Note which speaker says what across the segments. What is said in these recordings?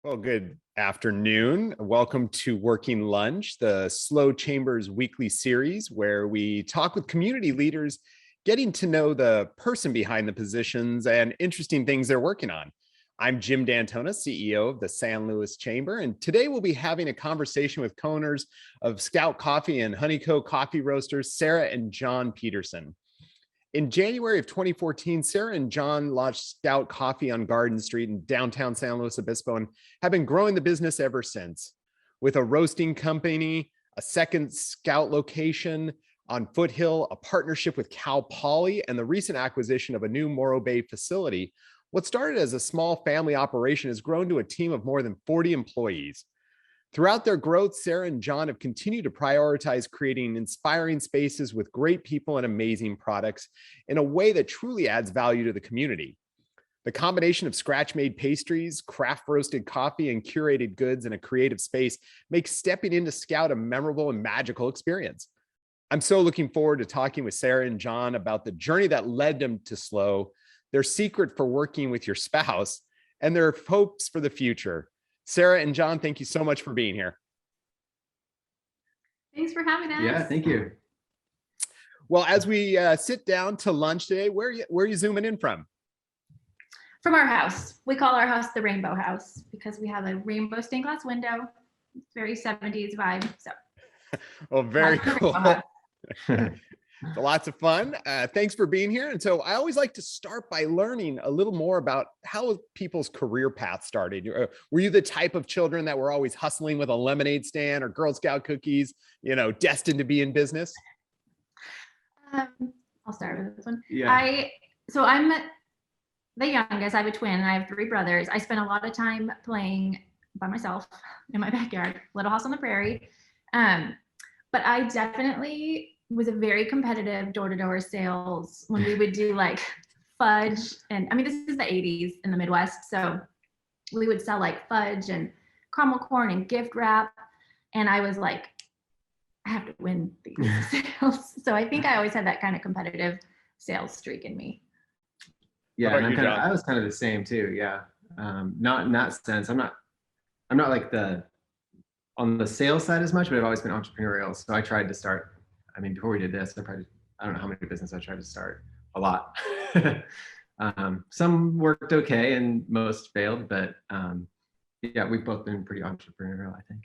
Speaker 1: Well, good afternoon. Welcome to Working Lunch, the Slow Chambers weekly series where we talk with community leaders, getting to know the person behind the positions and interesting things they're working on. I'm Jim D'Antona, CEO of the San Luis Chamber, and today we'll be having a conversation with co-owners of Scout Coffee and HoneyCo Coffee Roasters, Sara and Jon Peterson. In January of 2014, Sara and Jon launched Scout Coffee on Garden Street in downtown San Luis Obispo and have been growing the business ever since. With a roasting company, a second Scout location on Foothill, a partnership with Cal Poly, and the recent acquisition of a new Morro Bay facility, what started as a small family operation has grown to a team of more than 40 employees. Throughout their growth, Sara and Jon have continued to prioritize creating inspiring spaces with great people and amazing products in a way that truly adds value to the community. The combination of scratch-made pastries, craft-roasted coffee, and curated goods in a creative space makes stepping into Scout a memorable and magical experience. I'm so looking forward to talking with Sara and Jon about the journey that led them to Slow, their secret for working with your spouse, and their hopes for the future. Sara and Jon, thank you so much for being here.
Speaker 2: Thanks for having us.
Speaker 3: Yeah, thank you.
Speaker 1: Well, as we sit down to lunch today, where are you zooming in from?
Speaker 2: From our house. We call our house the Rainbow House because we have a rainbow stained glass window. It's very 70s vibe. So,
Speaker 1: well, very cool. Lots of fun. Thanks for being here. And so I always like to start by learning a little more about how people's career path started. Were you the type of children that were always hustling with a lemonade stand or Girl Scout cookies, destined to be in business?
Speaker 2: I'll start with this one.
Speaker 3: Yeah.
Speaker 2: I'm the youngest. I have a twin and I have three brothers. I spent a lot of time playing by myself in my backyard, Little House on the Prairie. But I definitely was a very competitive door-to-door sales when we would do like fudge. And I mean, this is the 80s in the Midwest. So we would sell like fudge and caramel corn and gift wrap. And I was like, I have to win these sales. So I think I always had that kind of competitive sales streak in me.
Speaker 3: Yeah, and I was kind of the same too. Yeah, not in that sense. I'm not like on the sales side as much, but I've always been entrepreneurial. So I tried to start. I mean, before we did this, I don't know how many businesses I tried to start. A lot. Some worked okay and most failed, but yeah, we've both been pretty entrepreneurial, I think.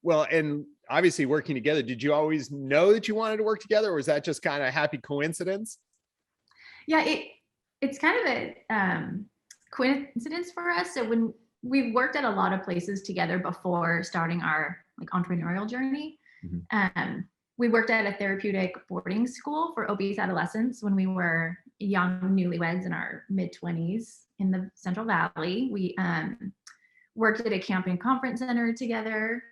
Speaker 1: Well, and obviously working together, did you always know that you wanted to work together, or was that just kind of a happy coincidence?
Speaker 2: Yeah, it's kind of a coincidence for us. So when we've worked at a lot of places together before starting our like entrepreneurial journey, we worked at a therapeutic boarding school for obese adolescents when we were young newlyweds in our mid-20s in the Central Valley. We worked at a camping conference center together.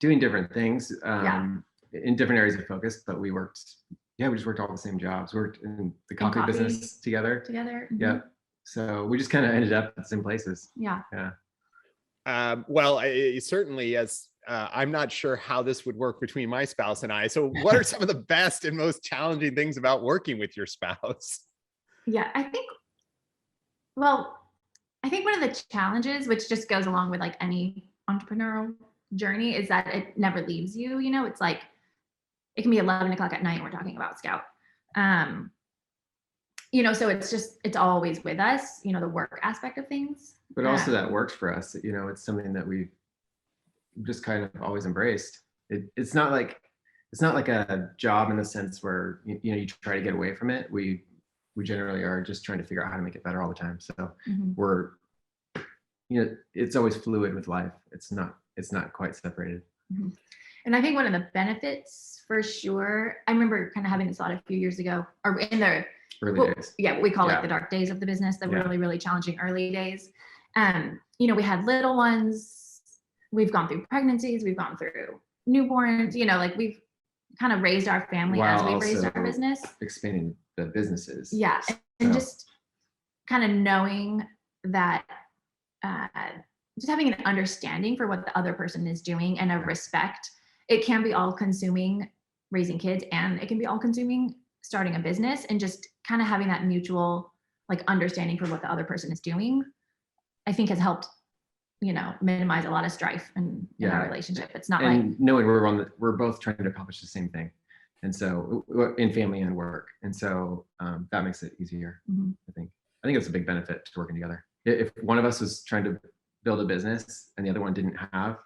Speaker 3: Doing different things in different areas of focus, but we just worked all the same jobs. We worked in the coffee business together.
Speaker 2: Mm-hmm.
Speaker 3: Yeah. So we just kind of ended up at the same places.
Speaker 2: Yeah.
Speaker 1: Well, certainly as I'm not sure how this would work between my spouse and I. So what are some of the best and most challenging things about working with your spouse?
Speaker 2: Yeah, I think one of the challenges, which just goes along with like any entrepreneurial journey, is that it never leaves you. It's like, it can be 11 o'clock at night and we're talking about Scout. So it's always with us, the work aspect of things.
Speaker 3: But also that works for us. It's something that we just kind of always embraced. It's not like a job in the sense where you try to get away from it. We generally are just trying to figure out how to make it better all the time. So we're it's always fluid with life. It's not quite separated.
Speaker 2: And I think one of the benefits for sure, I remember kind of having this thought a few years ago, or in the
Speaker 3: early days.
Speaker 2: Yeah, we call it the dark days of the business, the really, really challenging early days. We had little ones. We've gone through pregnancies, we've gone through newborns, we've kind of raised our family as we've raised our business.
Speaker 3: Expanding the businesses.
Speaker 2: Yeah. And just kind of knowing that, just having an understanding for what the other person is doing and a respect. It can be all consuming raising kids, and it can be all consuming starting a business, and just kind of having that mutual like understanding for what the other person is doing, I think has helped minimize a lot of strife in our relationship. It's not
Speaker 3: knowing we're both trying to accomplish the same thing. And so in family and work. And so that makes it easier.
Speaker 2: Mm-hmm.
Speaker 3: I think it's a big benefit to working together. If one of us was trying to build a business and the other one didn't have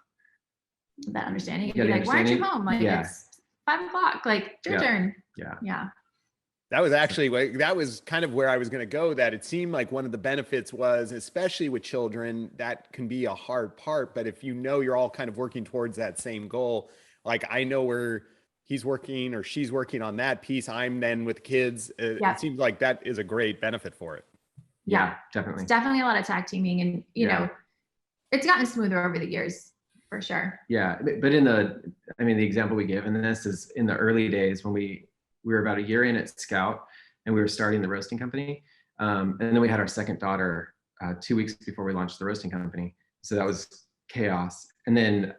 Speaker 2: that understanding, you'd be like, why aren't you home? Like it's 5 o'clock, like it's your turn. Yeah.
Speaker 1: That was kind of where I was going to go, that it seemed like one of the benefits was, especially with children, that can be a hard part. But if you're all kind of working towards that same goal, like I know where he's working or she's working on that piece, I'm then with kids. It seems like that is a great benefit for it.
Speaker 3: Yeah, definitely.
Speaker 2: It's definitely a lot of tag teaming, and it's gotten smoother over the years for sure.
Speaker 3: Yeah, but the example we give in this is in the early days when we were about a year in at Scout and we were starting the roasting company. And then we had our second daughter 2 weeks before we launched the roasting company. So that was chaos. And then,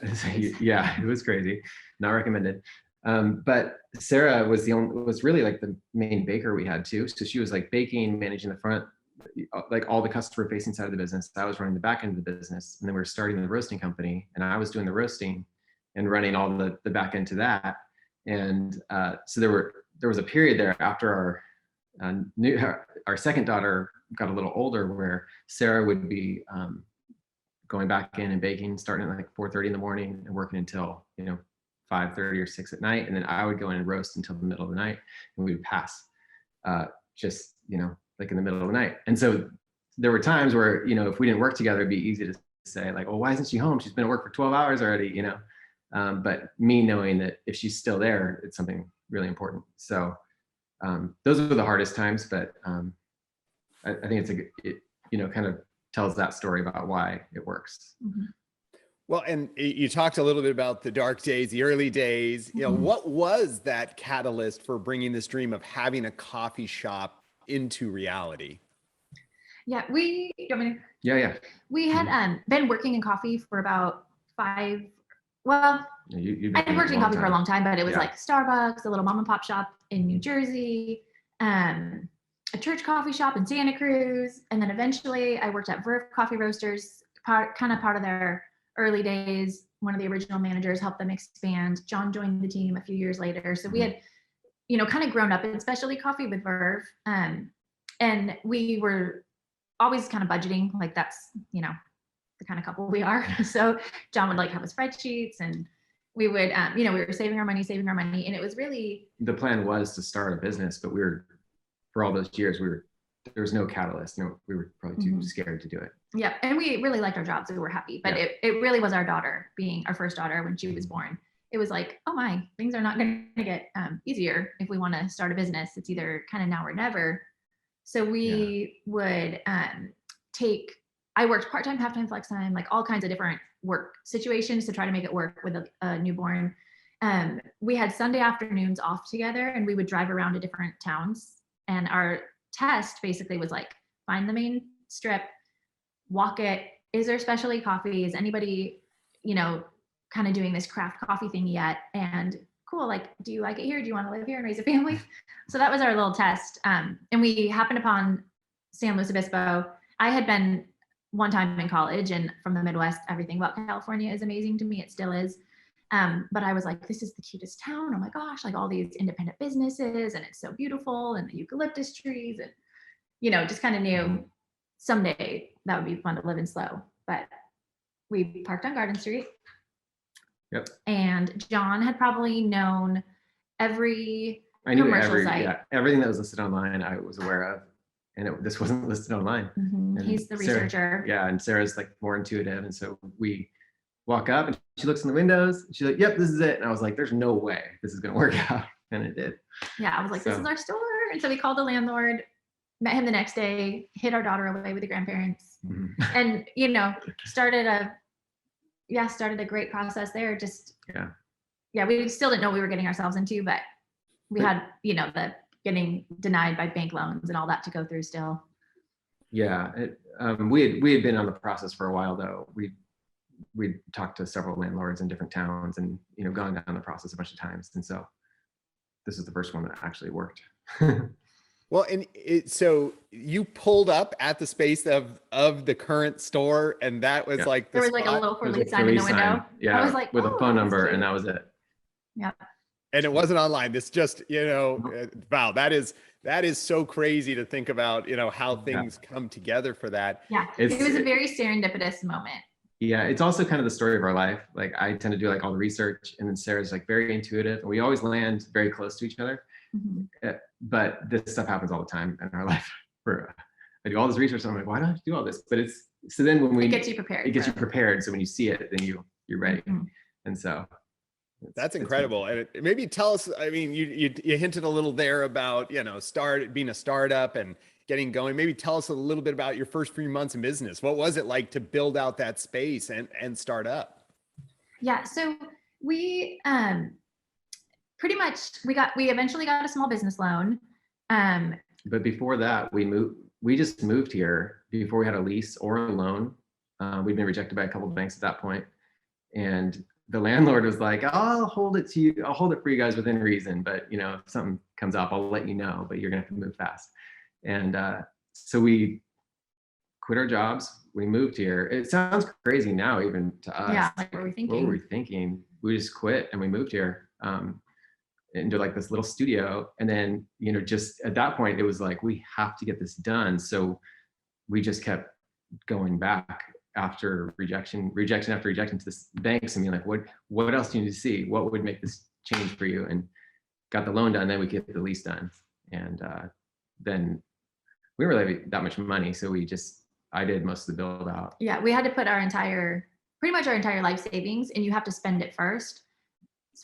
Speaker 3: it was crazy, not recommended. But Sarah was really like the main baker we had too. So she was like baking, managing the front, like all the customer facing side of the business. I was running the back end of the business. And then we were starting the roasting company and I was doing the roasting and running all the back end to that. And so there was a period there after our second daughter got a little older where Sarah would be going back in and baking, starting at like 4:30 in the morning and working until 5:30 or 6 at night, and then I would go in and roast until the middle of the night, and we would pass just like in the middle of the night. And so there were times where if we didn't work together, it'd be easy to say like, well, why isn't she home? She's been at work for 12 hours already, but me knowing that if she's still there, it's something really important. So those are the hardest times, but I think it kind of tells that story about why it works.
Speaker 2: Mm-hmm.
Speaker 1: Well, and you talked a little bit about the dark days, the early days. What was that catalyst for bringing this dream of having a coffee shop into reality?
Speaker 2: Yeah,
Speaker 3: we
Speaker 2: had been working in coffee for about 5. Well, I'd worked in coffee for a long time, but it was like Starbucks, a little mom and pop shop in New Jersey, a church coffee shop in Santa Cruz, and then eventually I worked at Verve Coffee Roasters, part of their early days. One of the original managers helped them expand. Jon joined the team a few years later. So we had, kind of grown up in specialty coffee with Verve. And we were always kind of budgeting, like that's, the kind of couple we are. So Jon would like have his spreadsheets and we would, we were saving our money. And it was really.
Speaker 3: The plan was to start a business, but for all those years, there was no catalyst. We were probably too scared to do it.
Speaker 2: Yeah. And we really liked our jobs. We were happy, but it really was our daughter being our first daughter when she was born. It was like, oh my, things are not going to get easier if we want to start a business. It's either kind of now or never. So we would I worked part-time, half-time, flex-time, like all kinds of different work situations to try to make it work with a newborn. We had Sunday afternoons off together and we would drive around to different towns. And our test basically was like, find the main strip, walk it. Is there specialty coffee? Is anybody, kind of doing this craft coffee thing yet? And cool, like, do you like it here? Do you want to live here and raise a family? So that was our little test. And we happened upon San Luis Obispo. I had been one time in college and from the Midwest, everything about California is amazing to me. It still is. But I was like, this is the cutest town. Oh my gosh, like all these independent businesses and it's so beautiful and the eucalyptus trees and, just kind of knew someday that would be fun to live in slow. But we parked on Garden Street.
Speaker 3: Yep.
Speaker 2: And Jon had probably known every commercial site. Yeah,
Speaker 3: everything that was listed online I was aware of. And this wasn't listed online.
Speaker 2: Mm-hmm. He's the researcher.
Speaker 3: And Sarah's like more intuitive. And so we walk up and she looks in the windows. And she's like, yep, this is it. And I was like, there's no way this is going to work out. And it did.
Speaker 2: Yeah, I was like, this is our store. And so we called the landlord, met him the next day, hid our daughter away with the grandparents. Mm-hmm. And, started a great process there. Just, we still didn't know what we were getting ourselves into, but we had, the getting denied by bank loans and all that to go through still.
Speaker 3: Yeah. We had been on the process for a while though. We talked to several landlords in different towns and, gone down the process a bunch of times. And so this is the first one that actually worked.
Speaker 1: Well, and so you pulled up at the space of the current store, and that was
Speaker 3: Yeah.
Speaker 1: like the
Speaker 2: There was like a
Speaker 1: spot.
Speaker 2: little for
Speaker 3: There's
Speaker 2: lease
Speaker 3: a
Speaker 2: sign in the
Speaker 3: police sign,
Speaker 2: window.
Speaker 3: yeah,
Speaker 2: I was like,
Speaker 3: with a
Speaker 2: oh,
Speaker 3: phone
Speaker 2: that's
Speaker 3: number,
Speaker 2: cute.
Speaker 3: and that was it.
Speaker 2: Yeah.
Speaker 1: And it wasn't online. This just, wow, that is so crazy to think about, how
Speaker 3: Yeah.
Speaker 1: things come together for that.
Speaker 2: Yeah. It was a very serendipitous moment.
Speaker 3: Yeah, it's also kind of the story of our life. Like I tend to do like all the research, and then Sarah's like very intuitive, and we always land very close to each other. But this stuff happens all the time in our life. I do all this research, and I'm like, why don't I do all this? But it's so then when
Speaker 2: It gets you prepared.
Speaker 3: it gets you prepared. So when you see it, then you're ready. And so
Speaker 1: that's incredible. And maybe tell us, I mean, you hinted a little there about, being a startup and getting going. Maybe tell us a little bit about your first few months in business. What was it like to build out that space and start up?
Speaker 2: Yeah. So we pretty much we eventually got a small business loan.
Speaker 3: But before that, we just moved here before we had a lease or a loan. We'd been rejected by a couple of banks at that point. And the landlord was like, I'll hold it for you guys within reason. But if something comes up, I'll let you know, but you're gonna have to move fast. And so we quit our jobs. We moved here. It sounds crazy now, even to us.
Speaker 2: Yeah, like what were we thinking?
Speaker 3: What were we thinking? We just quit and we moved here into like this little studio. And then, just at that point, it was like, we have to get this done. So we just kept going back after rejection after rejection to the banks and being like, what else do you need to see? What would make this change for you? And got the loan done. Then we get the lease done. And then we didn't really have that much money. So I did most of the build out.
Speaker 2: Yeah, we had to put pretty much our entire life savings, and you have to spend it first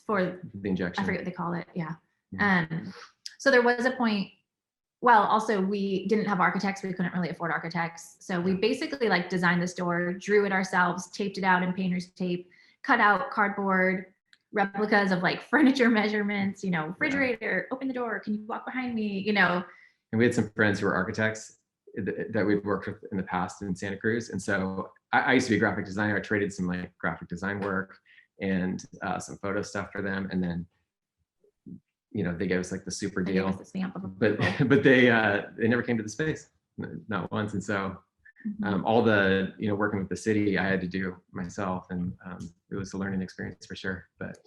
Speaker 2: for
Speaker 3: the injection.
Speaker 2: I forget what they call it. Yeah. So there was a point. Well, also we didn't have architects. We couldn't really afford architects. So we basically like designed the store, drew it ourselves, taped it out in painter's tape, cut out cardboard replicas of like furniture measurements, refrigerator, open the door, can you walk behind me, And
Speaker 3: we had some friends who were architects that we'd worked with in the past in Santa Cruz. And so I used to be a graphic designer. I traded some like graphic design work and some photo stuff for them. And then, they gave us like the super deal, but they never came to the space, not once. And so all the, working with the city, I had to do myself, and it was a learning experience for sure, but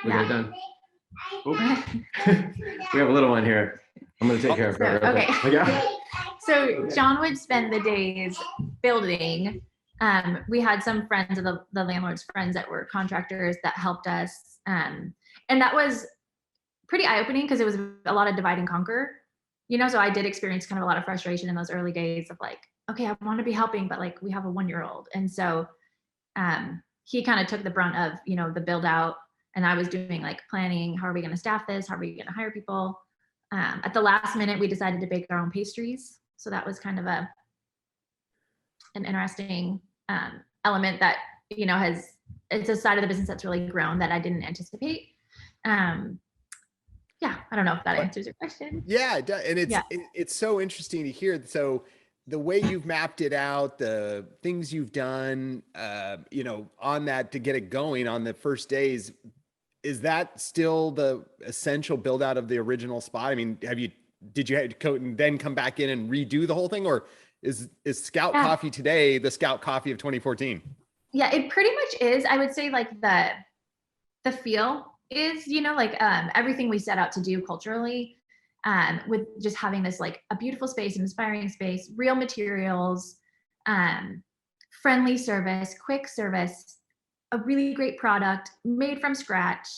Speaker 3: we got it done. We have a little one here. I'm going to take care of her.
Speaker 2: Okay.
Speaker 3: Yeah.
Speaker 2: So John would spend the days building. We had some friends of the landlord's friends that were contractors that helped us. And that was pretty eye-opening because it was a lot of divide and conquer, so I did experience kind of a lot of frustration in those early days of like, okay, I want to be helping, but like we have a 1-year-old. And so he kind of took the brunt of, the build out, and I was doing like planning. How are we going to staff this? How are we going to hire people? At the last minute, we decided to bake our own pastries. So that was kind of an interesting element that, it's a side of the business that's really grown that I didn't anticipate. Yeah, I don't know if that answers your question.
Speaker 1: Yeah, it does. And it's so interesting to hear. So the way you've mapped it out, the things you've done, on that to get it going on the first days, is that still the essential build out of the original spot? I mean, did you have to then come back in and redo the whole thing, or is Scout Coffee today the Scout Coffee of 2014? Yeah,
Speaker 2: it pretty much is. I would say like the feel is, everything we set out to do culturally, with just having this like a beautiful space, an inspiring space, real materials, friendly service, quick service, a really great product made from scratch,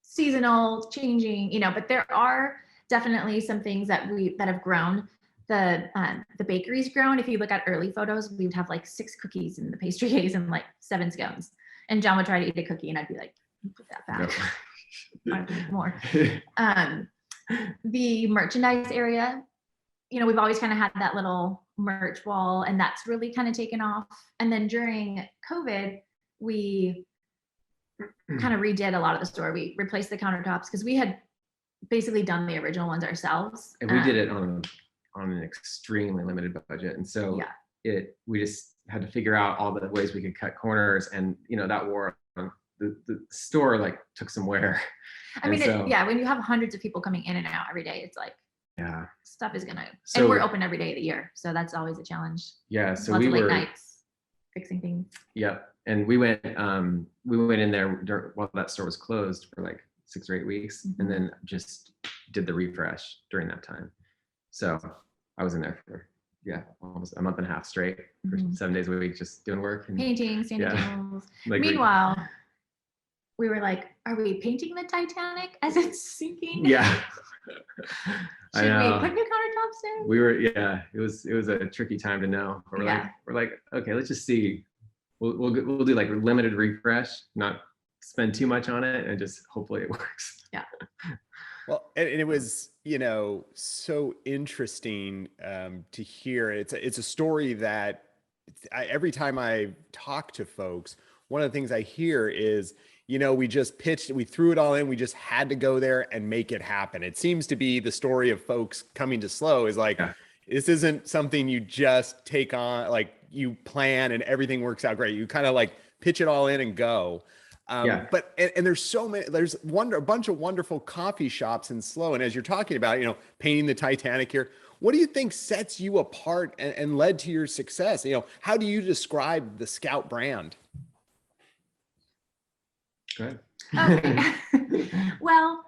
Speaker 2: seasonal, changing, but there are definitely some things that have grown. The bakery's grown. If you look at early photos, we would have like 6 cookies in the pastry case and like 7 scones. And John would try to eat a cookie and I'd be like, put that back. More. The merchandise area, we've always kind of had that little merch wall, and that's really kind of taken off. And then during COVID, we kind of redid a lot of the store. We replaced the countertops because we had basically done the original ones ourselves.
Speaker 3: And we did it on an extremely limited budget. And so we just had to figure out all the ways we could cut corners, and that wore the store like took some wear.
Speaker 2: I mean, when you have hundreds of people coming in and out every day, it's like
Speaker 3: Yeah.
Speaker 2: stuff is gonna,
Speaker 3: So-
Speaker 2: and we're open every day of the year. So that's always a challenge.
Speaker 3: Yeah. So
Speaker 2: Lots
Speaker 3: we
Speaker 2: of late
Speaker 3: were,
Speaker 2: nights fixing things.
Speaker 3: yep. And we went in there while that store was closed for like 6 or 8 weeks,
Speaker 2: Mhm.
Speaker 3: and then just did the refresh during that time. So I was in there for almost a month and a half straight for
Speaker 2: Mhm.
Speaker 3: 7 days a week, just doing work. And
Speaker 2: Painting, sanding
Speaker 3: Yeah.
Speaker 2: tables.
Speaker 3: like
Speaker 2: Meanwhile, we were like, are we painting the Titanic as it's sinking?
Speaker 3: yeah. I
Speaker 2: Should we
Speaker 3: know.
Speaker 2: put new countertops in?
Speaker 3: We were, it was a tricky time to know. We're
Speaker 2: Yeah.
Speaker 3: like, okay, let's just see. We'll do like limited refresh, not spend too much on it, and just hopefully it works.
Speaker 2: Yeah.
Speaker 1: Well, and it was, so interesting to hear. It's a story that every time I talk to folks, one of the things I hear is, we just pitched, we threw it all in. We just had to go there and make it happen. It seems to be the story of folks coming to SLO is like,
Speaker 3: Yeah.
Speaker 1: This isn't something you just take on, like you plan and everything works out great. You kind of like pitch it all in and go. But there's so many, there's a bunch of wonderful coffee shops in SLO. And as you're talking about, painting the Titanic here, what do you think sets you apart and led to your success? How do you describe the Scout brand?
Speaker 3: Go
Speaker 2: Okay.
Speaker 3: ahead.
Speaker 2: Well,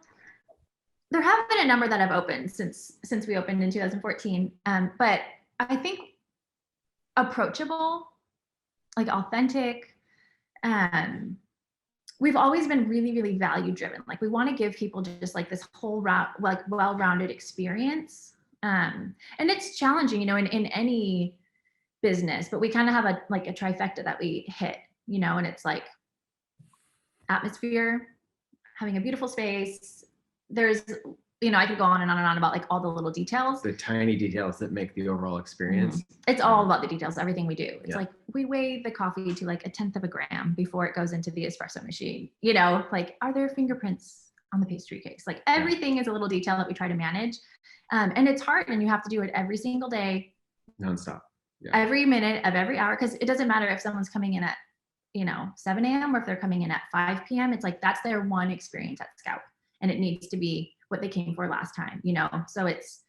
Speaker 2: there have been a number that have opened since we opened in 2014. But I think approachable, like authentic, we've always been really, really value driven. Like we want to give people just like this whole well-rounded experience. And it's challenging, in any business, but we kind of have a trifecta that we hit, and it's like atmosphere, having a beautiful space. There's, I could go on and on and on about like all the little details.
Speaker 3: The tiny details that make the overall experience.
Speaker 2: It's all about the details, everything we do. It's
Speaker 3: Yeah.
Speaker 2: like we weigh the coffee to like 1/10 of a gram before it goes into the espresso machine. Like, are there fingerprints on the pastry case? Like everything is a little detail that we try to manage. And it's hard, and you have to do it every single day,
Speaker 3: Nonstop.
Speaker 2: every minute of every hour, because it doesn't matter if someone's coming in at 7 a.m. or if they're coming in at 5 p.m. It's like that's their one experience at Scout, and it needs to be what they came for last time. So it's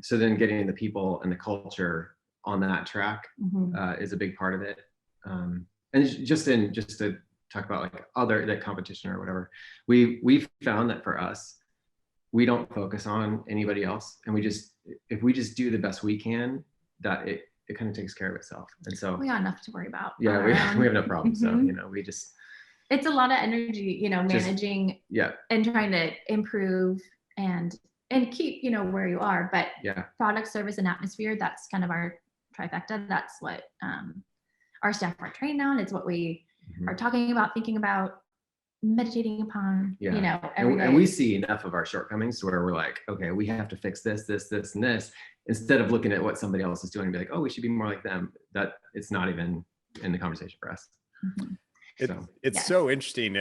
Speaker 3: So then getting the people and the culture on that track is a big part of it. And just to talk about like other competition or whatever, we've found that for us, we don't focus on anybody else, and if we just do the best we can, that it kind of takes care of itself. And so
Speaker 2: we got enough to worry about.
Speaker 3: Yeah, we have no problem. So we just,
Speaker 2: it's a lot of energy, managing and trying to improve and keep where you are, but product, service, and atmosphere, that's kind of our trifecta. That's what our staff are trained on. It's what we are talking about, thinking about, meditating upon, every day.
Speaker 3: And we see enough of our shortcomings to where we're like, okay, we have to fix this, and this, instead of looking at what somebody else is doing and be like, oh, we should be more like them. That it's not even in the conversation for us.
Speaker 1: It's so interesting.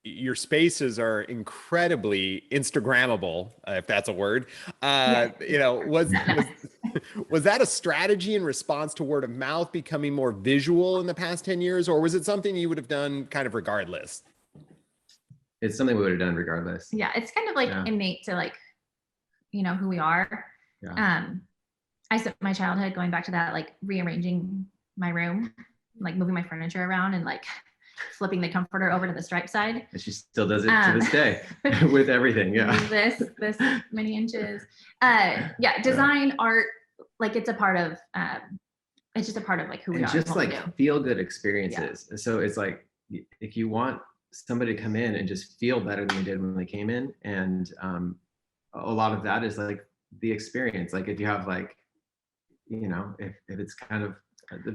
Speaker 1: Your spaces are incredibly Instagrammable, if that's a word. Was that a strategy in response to word of mouth becoming more visual in the past 10 years, or was it something you would have done kind of regardless?
Speaker 3: It's something we would have done regardless.
Speaker 2: Yeah, it's kind of like innate to like, who we are. I spent my childhood going back to that, like rearranging my room, like moving my furniture around and like flipping the comforter over to the stripe side.
Speaker 3: And she still does it to this day with everything.
Speaker 2: This many inches. Design, art, like it's a part of it's just a part of like who we are.
Speaker 3: Just like feel good experiences. So it's like if you want somebody to come in and just feel better than they did when they came in, and a lot of that is like the experience. Like if you have like, if it's kind of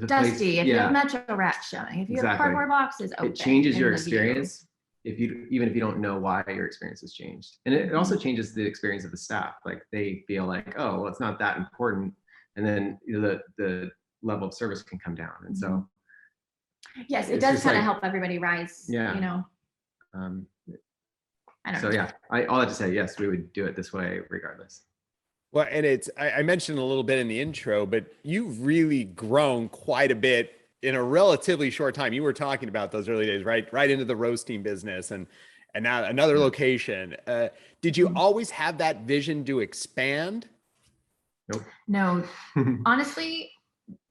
Speaker 2: dusty, if you have metro racks showing, if you have cardboard boxes open,
Speaker 3: it changes your experience. Even if you don't know why your experience has changed, and it also changes the experience of the staff. Like they feel like, oh, well, it's not that important, and then the level of service can come down. And so
Speaker 2: yes, it does kind of help everybody rise. I don't know.
Speaker 3: All that to say, yes, we would do it this way regardless.
Speaker 1: Well, and I mentioned a little bit in the intro, but you've really grown quite a bit in a relatively short time. You were talking about those early days, right into the roasting business. And and now another location. Did you always have that vision to expand?
Speaker 3: Nope.
Speaker 2: No, honestly,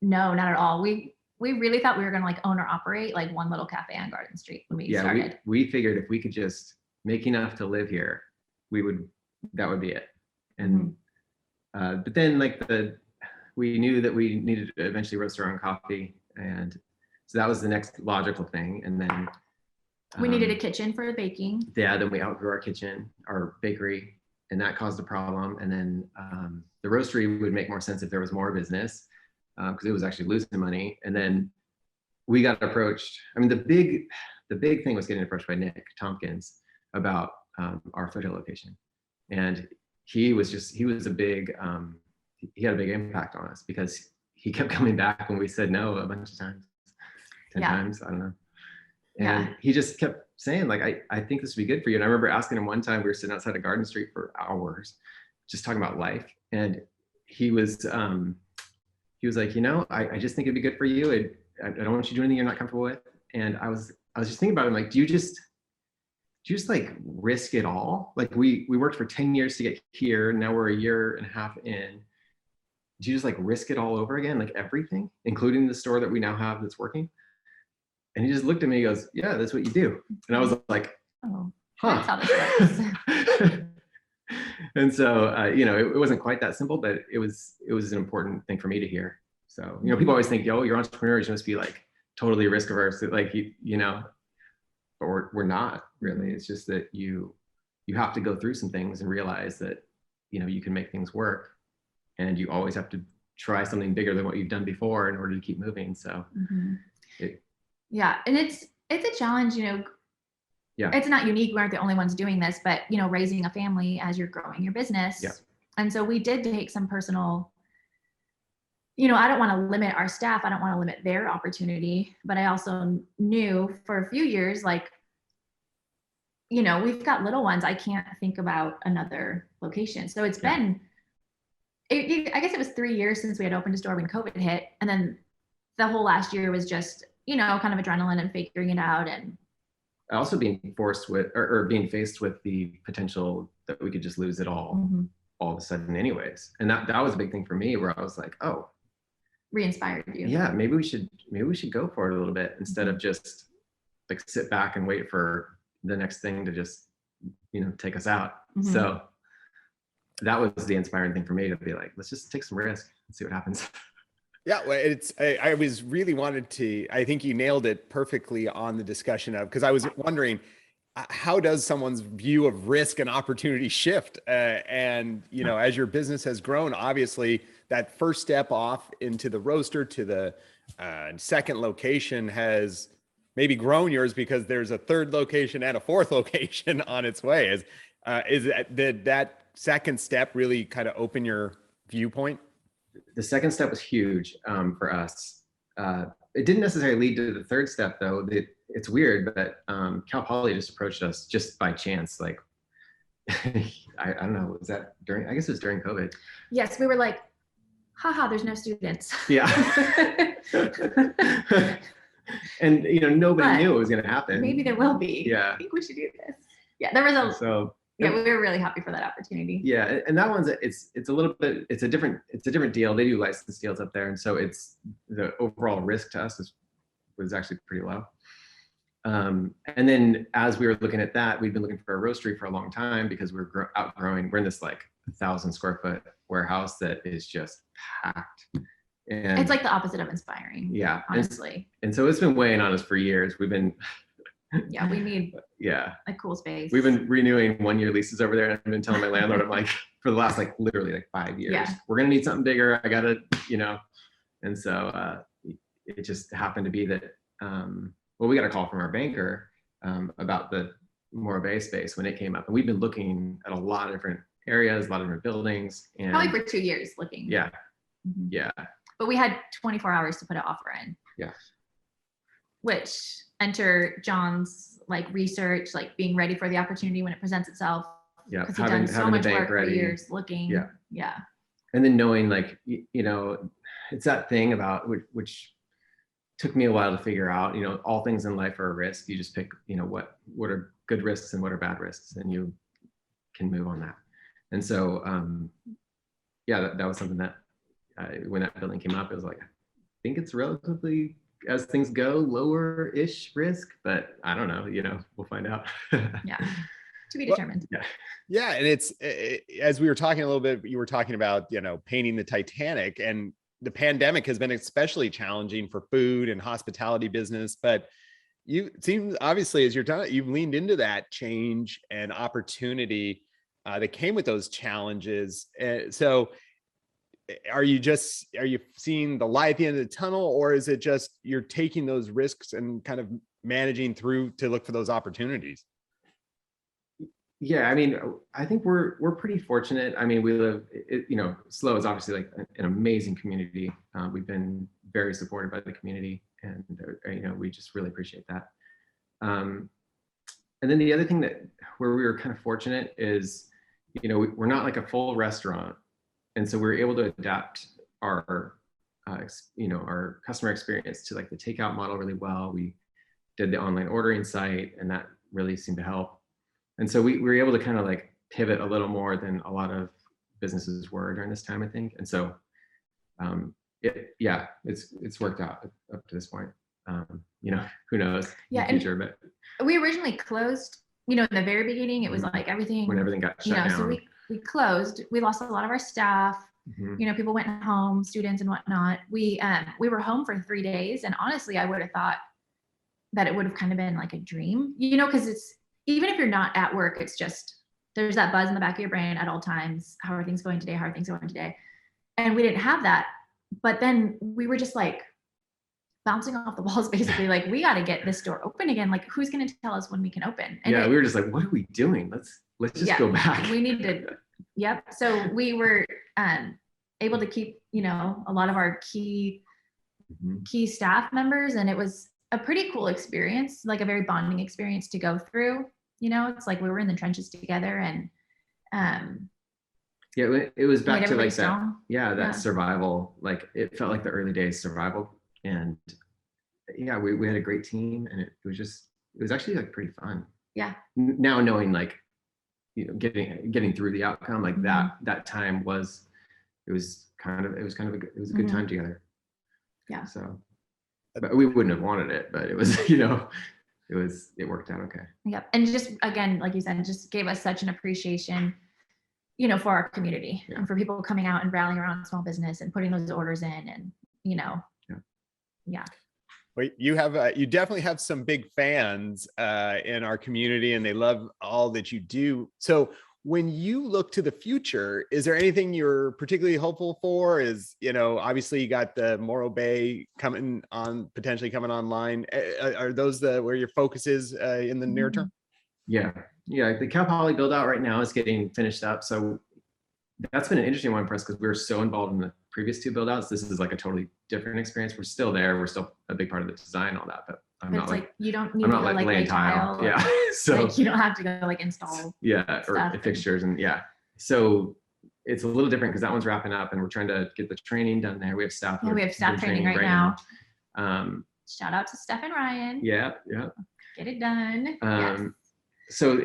Speaker 2: no, not at all. We really thought we were going to like own or operate like one little cafe on Garden Street when we started.
Speaker 3: We figured if we could just make enough to live here, that would be it. And but then we knew that we needed to eventually roast our own coffee, and so that was the next logical thing. And then
Speaker 2: we needed a kitchen for the baking.
Speaker 3: Yeah, then we outgrew our bakery, and that caused a problem. And then the roastery would make more sense if there was more business, because it was actually losing money. And then we got approached. I mean, the big thing was getting approached by Nick Tompkins about our Foothill location, and he had a big impact on us because he kept coming back when we said no a bunch of times, 10 times, I don't know. And he just kept saying, like, I think this would be good for you. And I remember asking him one time, we were sitting outside of Garden Street for hours, just talking about life. And he was like, I just think it'd be good for you. I don't want you to do anything you're not comfortable with. And I was just thinking about it. I'm like, do you just like risk it all? Like we worked for 10 years to get here. Now we're a year and a half in. Do you just like risk it all over again? Like everything, including the store that we now have that's working? And he just looked at me, he goes, yeah, that's what you do. And I was like, oh, huh.
Speaker 2: That's how this works.
Speaker 3: And so, it wasn't quite that simple, but it was an important thing for me to hear. So, people always think, you're entrepreneurs, you must be like totally risk averse, like, but we're not really. It's just that you have to go through some things and realize that, you can make things work, and you always have to try something bigger than what you've done before in order to keep moving. So
Speaker 2: yeah. And it's a challenge, it's not unique. We aren't the only ones doing this, but raising a family as you're growing your business.
Speaker 3: Yeah.
Speaker 2: And so we did take some personal, I don't want to limit our staff. I don't want to limit their opportunity, but I also knew for a few years, like, we've got little ones. I can't think about another location. So it's been, I guess it was 3 years since we had opened a store when COVID hit. And then the whole last year was just, kind of adrenaline and figuring it out. And
Speaker 3: also being forced with, or being faced with the potential that we could just lose it all of a sudden anyways. And that was a big thing for me, where I was like, oh,
Speaker 2: re-inspired you.
Speaker 3: Yeah, maybe we should go for it a little bit, instead of just like sit back and wait for the next thing to just, take us out. So that was the inspiring thing for me, to be like, let's just take some risk and see what happens.
Speaker 1: Yeah, well, I was really wanted to, I think you nailed it perfectly on the discussion of, because I was wondering, how does someone's view of risk and opportunity shift? And, as your business has grown, obviously that first step off into the roaster to the second location has maybe grown yours, because there's a third location and a fourth location on its way. Did that second step really kind of open your viewpoint?
Speaker 3: The second step was huge for us. It didn't necessarily lead to the third step, though. It's weird, but Cal Poly just approached us just by chance. Like, I don't know, was that during, I guess it was during COVID.
Speaker 2: Yes, we were like, haha, there's no students.
Speaker 3: Yeah. And, nobody knew it was going to happen.
Speaker 2: Maybe there will be.
Speaker 3: Yeah.
Speaker 2: I think we should do this. Yeah, there was we were really happy for that opportunity.
Speaker 3: Yeah, and that one's it's a little bit, it's a different deal. They do license deals up there, and so it's the overall risk to us was actually pretty low. And then as we were looking at that, we'd been looking for a roastery for a long time, because we're outgrowing. We're in this like 1,000 square foot warehouse that is just packed. And
Speaker 2: it's like the opposite of inspiring.
Speaker 3: Yeah,
Speaker 2: honestly.
Speaker 3: And so it's been weighing on us for years. We've been
Speaker 2: yeah, we need
Speaker 3: a
Speaker 2: cool space.
Speaker 3: We've been renewing 1-year leases over there, and I've been telling my landlord, I'm like, for the last literally 5 years, we're gonna need something bigger. I gotta, and so it just happened to be that we got a call from our banker about the Morro Bay space when it came up, and we've been looking at a lot of different areas, a lot of different buildings, and
Speaker 2: probably for 2 years looking.
Speaker 3: Yeah.
Speaker 2: But we had 24 hours to put an offer in.
Speaker 3: Yeah.
Speaker 2: Which enter John's research, being ready for the opportunity when it presents itself.
Speaker 3: Yeah.
Speaker 2: Because he's done so much work for years looking.
Speaker 3: Yeah.
Speaker 2: Yeah.
Speaker 3: And then knowing it's that thing about which took me a while to figure out, all things in life are a risk. You just pick, what are good risks and what are bad risks, and you can move on that. And so, yeah, that was something that when that building came up, it was like, I think it's relatively, as things go, lower-ish risk, but I don't know, we'll find out.
Speaker 2: Yeah, to be determined.
Speaker 1: Yeah, and it's as we were talking a little bit, you were talking about, painting the Titanic, and the pandemic has been especially challenging for food and hospitality business, but it seems obviously as you've leaned into that change and opportunity that came with those challenges. So are you seeing the light at the end of the tunnel, or is it just you're taking those risks and kind of managing through to look for those opportunities?
Speaker 3: Yeah, I mean, I think we're pretty fortunate. I mean, we live, SLO is obviously like an amazing community. We've been very supported by the community, and we just really appreciate that. And then the other thing where we were kind of fortunate is, we're not like a full restaurant, and so we're able to adapt our customer experience to like the takeout model really well. We did the online ordering site, and that really seemed to help. And so we were able to kind of like pivot a little more than a lot of businesses were during this time, I think. And so, it's worked out up to this point. Who knows in the future, but
Speaker 2: we originally closed, in the very beginning, it was like everything,
Speaker 3: when everything got shut down.
Speaker 2: So we closed, we lost a lot of our staff, people went home, students and whatnot. We were home for 3 days. And honestly, I would have thought that it would have kind of been like a dream, because it's, even if you're not at work, it's just, there's that buzz in the back of your brain at all times. How are things going today? How are things going today? And we didn't have that. But then we were just like bouncing off the walls, basically, like, we got to get this door open again. Like, who's going to tell us when we can open? And
Speaker 3: we were just like, what are we doing? Let's just go back.
Speaker 2: We need to, So we were able to keep, a lot of our key staff members. And it was a pretty cool experience, like a very bonding experience to go through. It's like we were in the trenches together, and
Speaker 3: it was back to like
Speaker 2: strong.
Speaker 3: that survival. Like, it felt like the early days survival, and we had a great team, and it was actually like pretty fun. Now knowing like, getting through the outcome, like that time was a good time together. So, but we wouldn't have wanted it, but it was, it worked out okay.
Speaker 2: And just, again, like you said, it just gave us such an appreciation, for our community and for people coming out and rallying around small business and putting those orders in, and,
Speaker 1: Well, you definitely have some big fans in our community, and they love all that you do. So when you look to the future, is there anything you're particularly hopeful for? Obviously you got the Morro Bay potentially coming online. Are those where your focus is in the near term?
Speaker 3: Yeah. The Cal Poly build out right now is getting finished up. So that's been an interesting one for us, because we were so involved in the previous two build outs. This is like a totally different experience. We're still there. We're still a big part of the design, all that, but I'm not like,
Speaker 2: you don't need to go like lay tile.
Speaker 3: So
Speaker 2: like, you don't have to go like install.
Speaker 3: Or fixtures and So it's a little different because that one's wrapping up, and we're trying to get the training done there. We have staff.
Speaker 2: We have staff training right now. Shout out to Steph and Ryan.
Speaker 3: Yeah.
Speaker 2: Get it done.
Speaker 3: So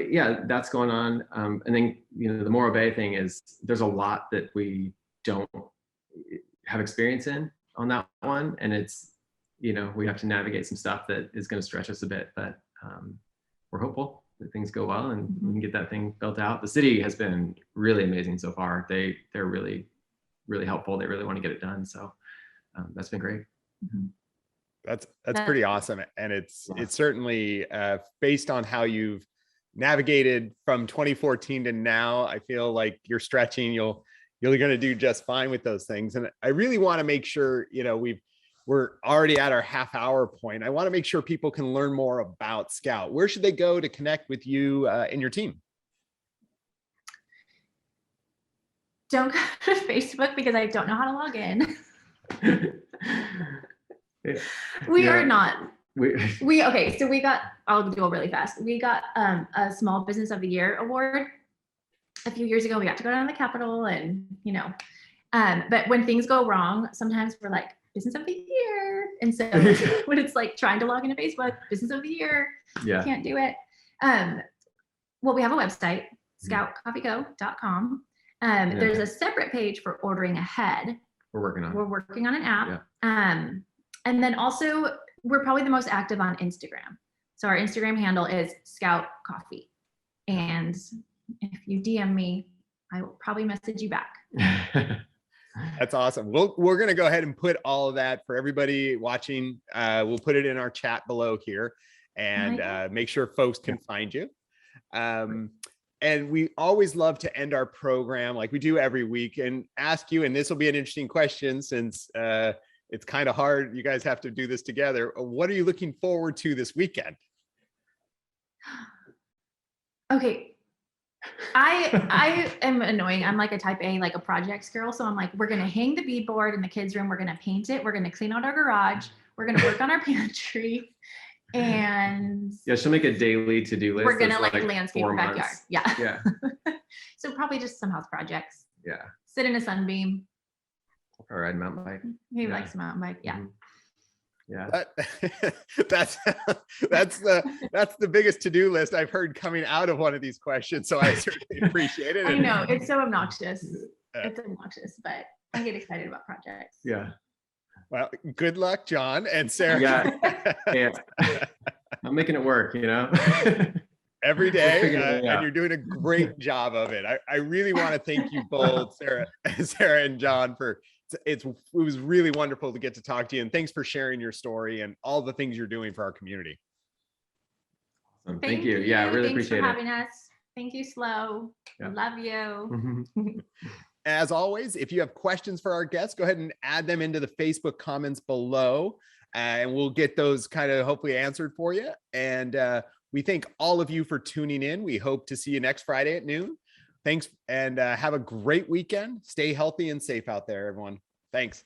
Speaker 3: that's going on. And then, the Morro Bay thing is, there's a lot that we don't have experience in on that one. And it's, we have to navigate some stuff that is going to stretch us a bit, but we're hopeful that things go well and we can get that thing built out. The city has been really amazing so far. They're really, really helpful. They really want to get it done. So that's been great.
Speaker 1: That's pretty awesome. And it's certainly based on how you've navigated from 2014 to now, I feel like you're stretching, you're going to do just fine with those things. And I really want to make sure, we're already at our half-hour point. I want to make sure people can learn more about Scout. Where should they go to connect with you and your team?
Speaker 2: Don't go to Facebook because I don't know how to log in. We are not. Okay, so we got, I'll do it really fast. We got a Small Business of the Year award a few years ago. We got to go down to the Capitol and, but when things go wrong, sometimes we're like, Business of the Year. And so when it's like trying to log into Facebook, Business of the Year, can't do it. Well, we have a website, scoutcoffeeco.com. There's a separate page for ordering ahead.
Speaker 3: We're working on
Speaker 2: an app. Yeah. And then also, we're probably the most active on Instagram. So our Instagram handle is Scout Coffee. And if you DM me, I will probably message you back.
Speaker 1: That's awesome. We're going to go ahead and put all of that for everybody watching. We'll put it in our chat below here and make sure folks can find you. And we always love to end our program like we do every week and ask you, and this will be an interesting question since it's kind of hard. You guys have to do this together. What are you looking forward to this weekend?
Speaker 2: Okay. I am annoying. I'm like a type A, like a projects girl. So I'm like, we're going to hang the beadboard in the kids' room. We're going to paint it. We're going to clean out our garage. We're going to work on our pantry. And
Speaker 3: yeah, she'll make a daily to-do list.
Speaker 2: We're going to like landscape our backyard. Yeah.
Speaker 3: Yeah.
Speaker 2: So probably just some house projects.
Speaker 3: Yeah.
Speaker 2: Sit in a sunbeam.
Speaker 3: Or ride a mountain bike.
Speaker 2: He likes a mountain bike. Yeah.
Speaker 3: Mm-hmm. Yeah.
Speaker 1: That's the biggest to-do list I've heard coming out of one of these questions. So I certainly appreciate it.
Speaker 2: I know it's so obnoxious. It's obnoxious, but I get excited about projects.
Speaker 3: Yeah.
Speaker 1: Well, good luck, Jon and Sara.
Speaker 3: Yeah. I'm making it work,
Speaker 1: Every day, and you're doing a great job of it. I really want to thank you both, Sara and Jon, for it was really wonderful to get to talk to you, and thanks for sharing your story and all the things you're doing for our community.
Speaker 3: Awesome. Thank you. Yeah, I really appreciate it.
Speaker 2: Thanks for having us. Thank you, Slow. Yeah. Love you.
Speaker 1: As always, if you have questions for our guests, go ahead and add them into the Facebook comments below, and we'll get those kind of hopefully answered for you. And we thank all of you for tuning in. We hope to see you next Friday at noon. Thanks, and have a great weekend. Stay healthy and safe out there, everyone. Thanks.